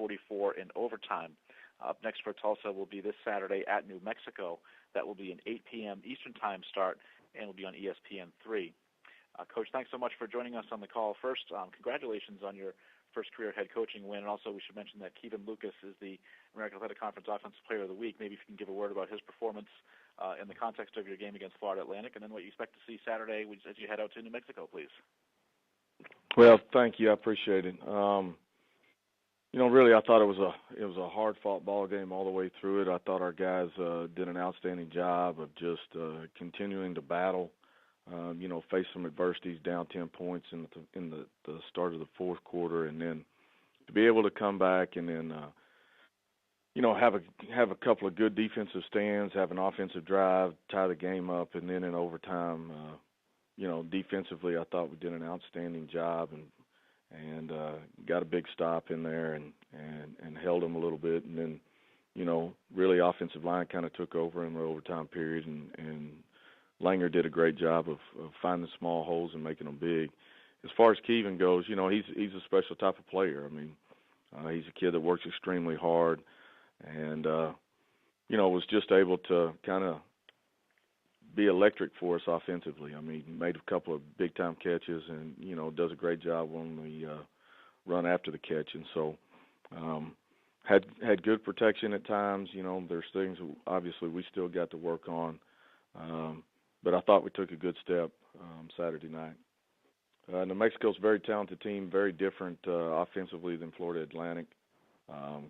44 in overtime. Up next for Tulsa will be this Saturday at New Mexico. That will be an 8 p.m. Eastern Time start and will be on ESPN3. Coach, thanks so much for joining us on the call. First, congratulations on your first career head coaching win. And also, we should mention that Kevin Lucas is the American Teleconference Offensive Player of the Week. Maybe if you can give a word about his performance in the context of your game against Florida Atlantic, and then what you expect to see Saturday as you head out to New Mexico, please. Well, thank you. I appreciate it. Really, I thought it was a hard-fought ball game all the way through it. I thought our guys did an outstanding job of just continuing to battle. Face some adversities, down 10 points in the start of the fourth quarter, and then to be able to come back and then have a couple of good defensive stands, have an offensive drive, tie the game up, and then in overtime, defensively, I thought we did an outstanding job and got a big stop in there and held them a little bit, and then really offensive line kind of took over in the overtime period, and Langer did a great job of finding small holes and making them big. As far as Kevin goes, he's a special type of player. I mean, he's a kid that works extremely hard, and was just able to kind of be electric for us offensively. I mean, he made a couple of big-time catches and, does a great job when we run after the catch. And so had good protection at times. There's things obviously we still got to work on. But I thought we took a good step Saturday night. New Mexico's a very talented team, very different offensively than Florida Atlantic.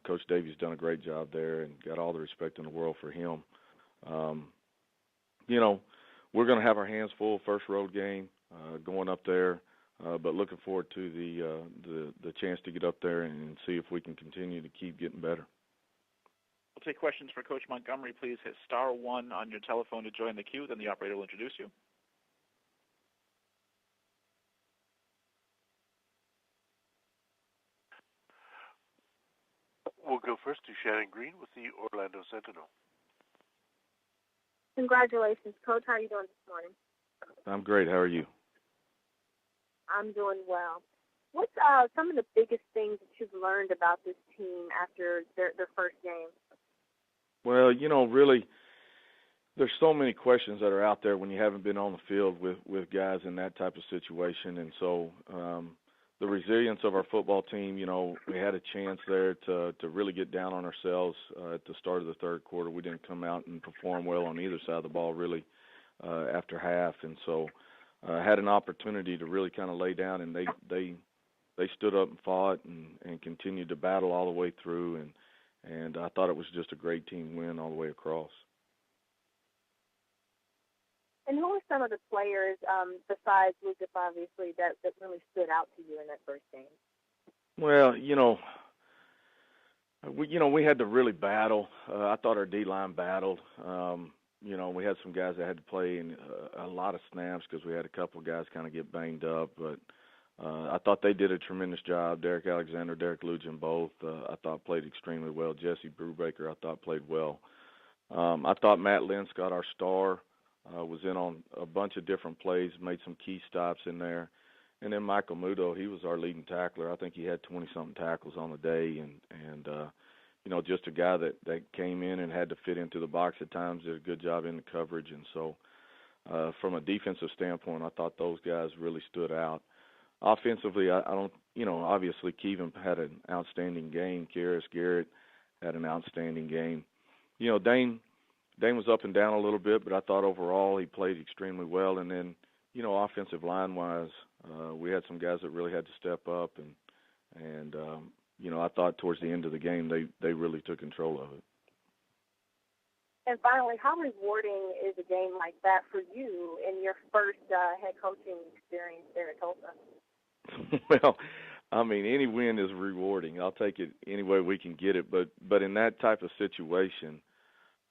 Coach Davies done a great job there and got all the respect in the world for him. We're going to have our hands full first road game going up there, but looking forward to the chance to get up there and see if we can continue to keep getting better. We'll take questions for Coach Montgomery. Please hit *1 on your telephone to join the queue. Then the operator will introduce you. We'll go first to Shannon Green with the Orlando Sentinel. Congratulations, Coach. How are you doing this morning? I'm great. How are you? I'm doing well. What's some of the biggest things that you've learned about this team after their first game? Well, really, there's so many questions that are out there when you haven't been on the field with guys in that type of situation. And so the resilience of our football team, we had a chance there to really get down on ourselves at the start of the third quarter. We didn't come out and perform well on either side of the ball really after half. And so had an opportunity to really kind of lay down, and they stood up and fought and continued to battle all the way through. And I thought it was just a great team win all the way across. And who are some of the players, besides Lucas, obviously, that really stood out to you in that first game? Well, we had to really battle. I thought our D-line battled. We had some guys that had to play in a lot of snaps because we had a couple of guys kind of get banged up. But I thought they did a tremendous job. Derek Alexander, Derek Lujan, both, I thought played extremely well. Jesse Brubaker, I thought played well. I thought Matt Linscott, our star, was in on a bunch of different plays, made some key stops in there. And then Michael Muto, he was our leading tackler. I think he had 20-something tackles on the day. And just a guy that came in and had to fit into the box at times, did a good job in the coverage. And so from a defensive standpoint, I thought those guys really stood out. Offensively, I don't, obviously Kevin had an outstanding game. Karis Garrett had an outstanding game. Dane was up and down a little bit, but I thought overall he played extremely well. And then, offensive line-wise, we had some guys that really had to step up. And I thought towards the end of the game they really took control of it. And finally, how rewarding is a game like that for you in your first head coaching experience there at Tulsa? Well, I mean, any win is rewarding. I'll take it any way we can get it. But in that type of situation,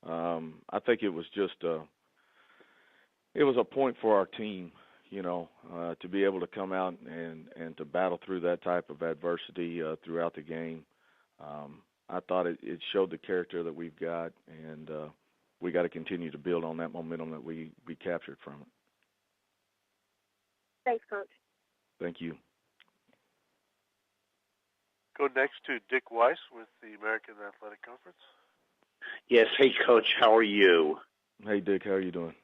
I think it was just it was a point for our team, to be able to come out and to battle through that type of adversity throughout the game. I thought it showed the character that we've got, and we got to continue to build on that momentum that we captured from it. Thanks, Coach. Thank you. Go next to Dick Weiss with the American Athletic Conference. Yes. Hey, Coach. How are you? Hey, Dick. How are you doing?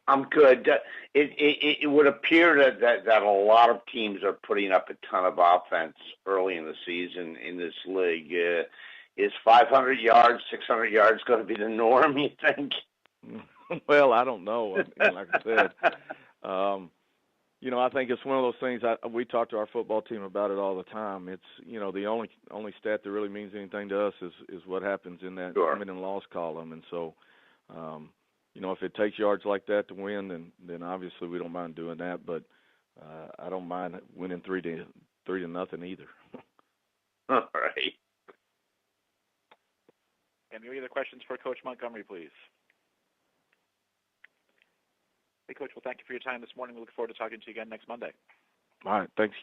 I'm good. It would appear that a lot of teams are putting up a ton of offense early in the season in this league. Is 500 yards, 600 yards going to be the norm, you think? Well, I don't know. I mean, like I said, I think it's one of those things. We talk to our football team about it all the time. It's the only stat that really means anything to us is what happens in that win and loss column. And so, if it takes yards like that to win, then obviously we don't mind doing that. But I don't mind winning 3-0 either. All right. Any other questions for Coach Montgomery, please? Hey, Coach, well, thank you for your time this morning. We look forward to talking to you again next Monday. All right, thanks.